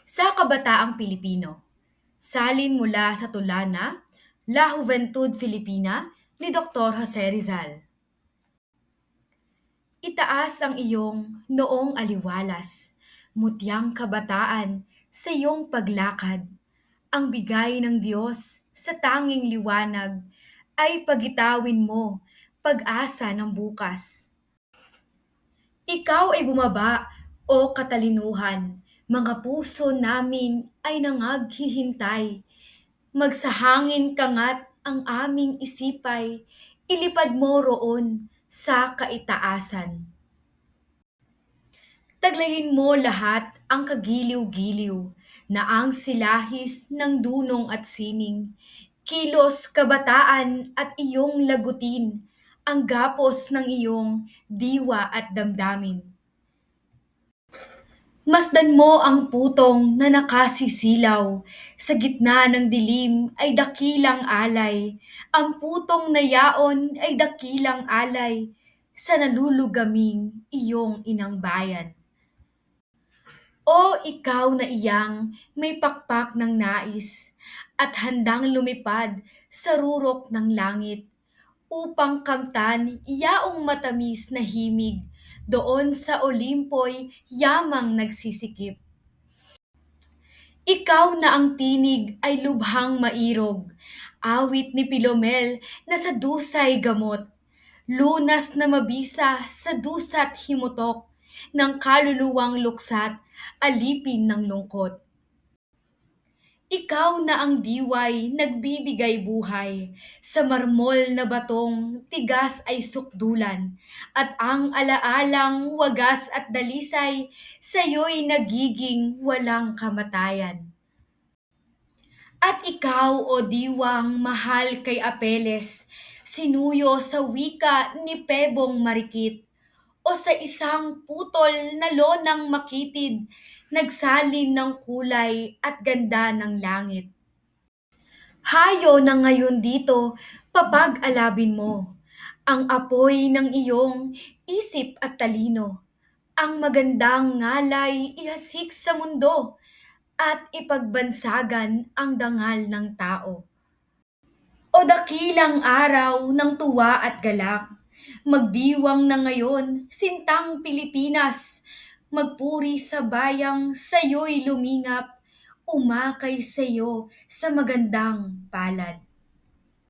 Sa kabataang Pilipino, salin mula sa Tulana, La Juventud Filipina ni Dr. Jose Rizal. Itaas ang iyong noong aliwalas, mutyang kabataan sa iyong paglakad. Ang bigay ng Diyos sa tanging liwanag ay pagitawin mo, pag-asa ng bukas. Ikaw ay bumaba o katalinuhan, mga puso namin ay nangaghihintay. Magsahangin kangat ang aming isipay, ilipad mo roon sa kaitaasan. Taglayin mo lahat ang kagiliw-giliw na ang silahis ng dunong at sining. Kilos kabataan at iyong lagutin ang gapos ng iyong diwa at damdamin. Masdan mo ang putong na nakasisilaw, sa gitna ng dilim ay dakilang alay, ang putong na yaon ay dakilang alay, sa nalulugaming iyong inang bayan. O ikaw na iyang may pakpak ng nais, at handang lumipad sa rurok ng langit, upang kamtan yaong matamis na himig, doon sa Olimpo'y yamang nagsisikip. Ikaw na ang tinig ay lubhang mairog, awit ni Pilomel na sa dusay gamot, lunas na mabisa sa dusa't himutok, ng kaluluwang luksat, alipin ng lungkot. Ikaw na ang diway nagbibigay buhay, sa marmol na batong tigas ay sukdulan, at ang alaalang wagas at dalisay sa'yo'y nagiging walang kamatayan. At ikaw, o diwang mahal kay Apeles, sinuyo sa wika ni Pebong Marikit, o sa isang putol na lonang makitid, nagsalin ng kulay at ganda ng langit. Hayo na ngayon dito, papag-alabin mo ang apoy ng iyong isip at talino, ang magandang ngalay ihasik sa mundo, at ipagbansagan ang dangal ng tao. O dakilang araw ng tuwa at galak, magdiwang na ngayon, sintang Pilipinas, magpuri sa bayang sayo'y lumingap, umakay sayo sa magandang palad.